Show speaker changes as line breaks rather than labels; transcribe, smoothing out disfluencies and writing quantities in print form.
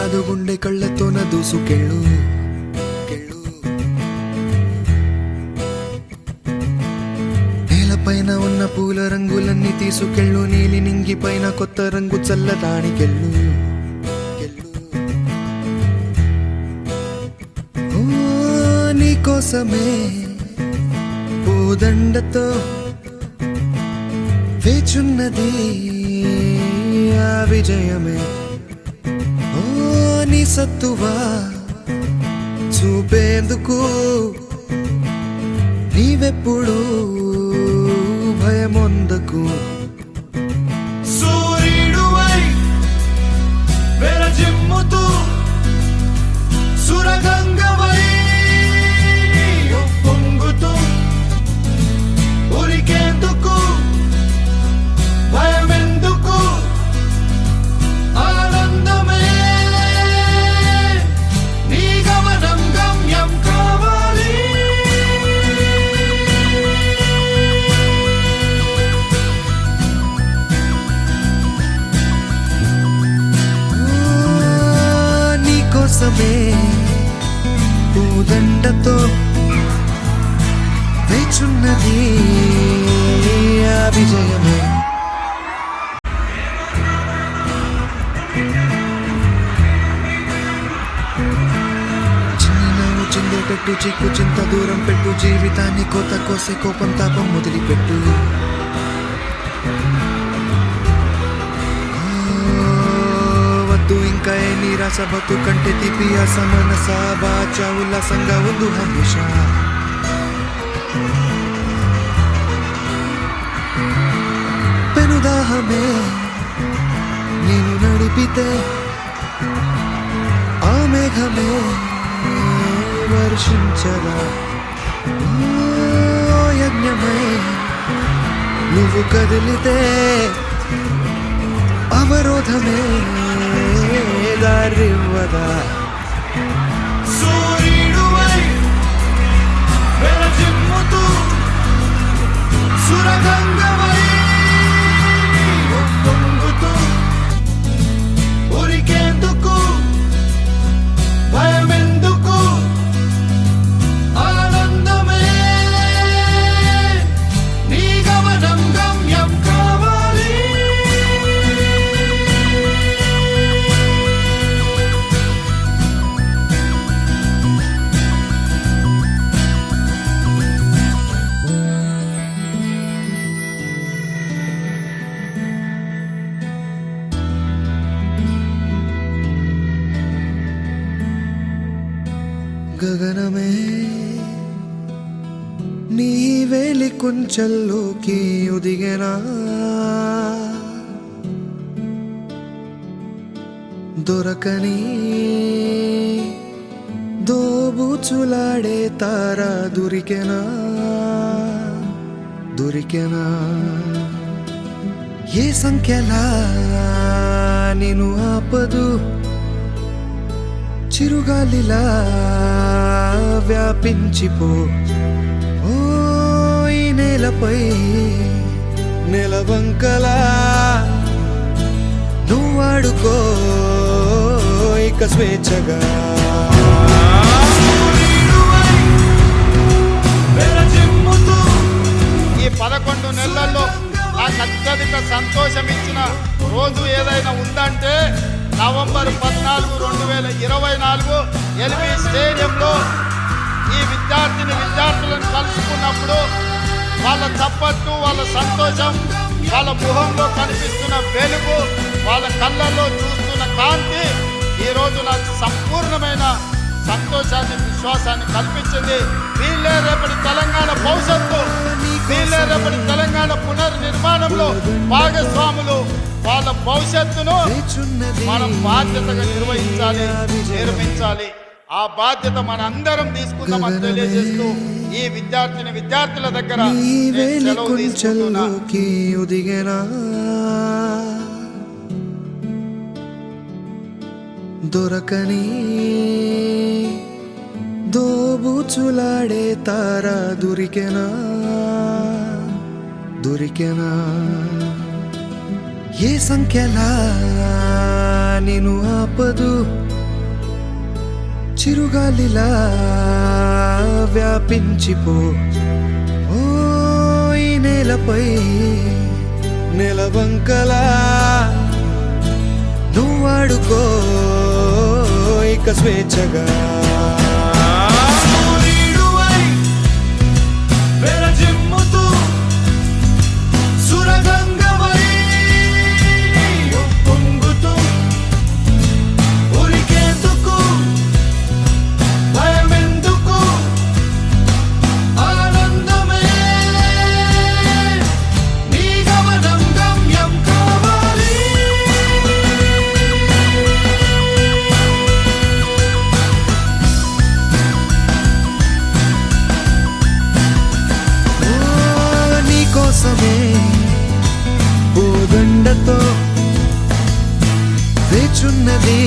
కాదు గుండె కళ్ళతోన దూసుకెళ్ళు. నేలపైన ఉన్న పూల రంగులన్నీ తీసుకెళ్ళు. నీలి నింగి పైన కొత్త రంగు చల్లదానికెళ్ళు. నీకోసమే పూదండతో వేచున్నది ఆ విజయమే. ఓ నీ సత్తువా చూపేందుకు నీవెప్పుడు భయమొందకు. సూర్యుడువై వెలజిమ్ముతూ సురగంగవై పొంగుతూ ఉరికేందుకు భయమెందుకు ఆనందమే నీ గమనం గమ్యం కావాలి. నీకోసమే పూదండతో వేచున్నది ఆ విజయమే. చిన్నవు చిందేటట్టు చిక్కు చింత దూరం పెట్టు. జీవితాన్ని కోత కోసే కోపం తాపం మొదలుపెట్టు. వద్దు ఇంకా ఏ నిరాశ బతుకంటే తీపి అసమనస బాచా ఉల్లాసంగా ఉండు హమేషా. పెనుదాహమే నేను నడిపితే ఆ మేఘమే వర్షించరా. ఓ యజ్ఞమై నువ్వు కదిలితే అవరోధమే దారివ్వదా. సూర్యుడువై వెలజిమ్ముతూ సురగంగవై పొంగుతూ ఉరికేందుకు భయమెందుకు ఆనందమే నీ గమనం గమ్యం కావాలి. గగనమే నీ వేలి కుంచెల్లోకి ఒదిగెనా. దొరకని దోబూచులాడే తారా దొరికెనా. ఏ సంఖ్యలా నేను ఆపదు. చిరుగాలిలా వ్యాపించిపో. ఓ ఈ నేలపై నెలవంకలా నువ్వాడుకో ఇక స్వేచ్ఛగా.
ఈ 11 నెలల్లో నాకు అత్యధిక సంతోషం ఇచ్చిన రోజు ఏదైనా ఉందంటే నవంబర్ 14, 2024 ఎల్బీ స్టేడియంలో ఈ విద్యార్థులను కలుసుకున్నప్పుడు వాళ్ళ చప్పట్లు, వాళ్ళ సంతోషం, వాళ్ళ ముఖంలో కనిపిస్తున్న వెలుగు, వాళ్ళ కళ్ళల్లో చూస్తున్న కాంతి ఈరోజు నాకు సంపూర్ణమైన సంతోషాన్ని, విశ్వాసాన్ని కల్పించింది. వీళ్ళే రేపటి తెలంగాణ భవిష్యత్తు, వీళ్ళే రేపటి తెలంగాణ పునర్నిర్మాణంలో భాగస్వాములు. వాళ్ళ భవిష్యత్తును మనం బాధ్యతగా నిర్మించాలి. ఆ బాధ్యత మన అందరం తీసుకుందామని తెలియజేస్తూ ఈ విద్యార్థుల దగ్గర సెలవు తీసుకుంటున్నా.
దొరకని దోబూచులాడే తారా దొరికెనా. ఏ సంఖ్యలా నేను ఆపదు. చిరుగాలిలా వ్యాపించిపో ఓ ఈ నేలపై నెలవంకలా నువ్వాడుకో ఇక స్వేచ్ఛగా సూర్యుడివై వెలజిమ్ముతూ సురగంగవై ఉప్పొంగుతూ ఉరికేందుకు భయమెందుకు ఆనందమే నీ గమనం గమ్యం కావాలి కోసమే పూదండతో వేచున్నది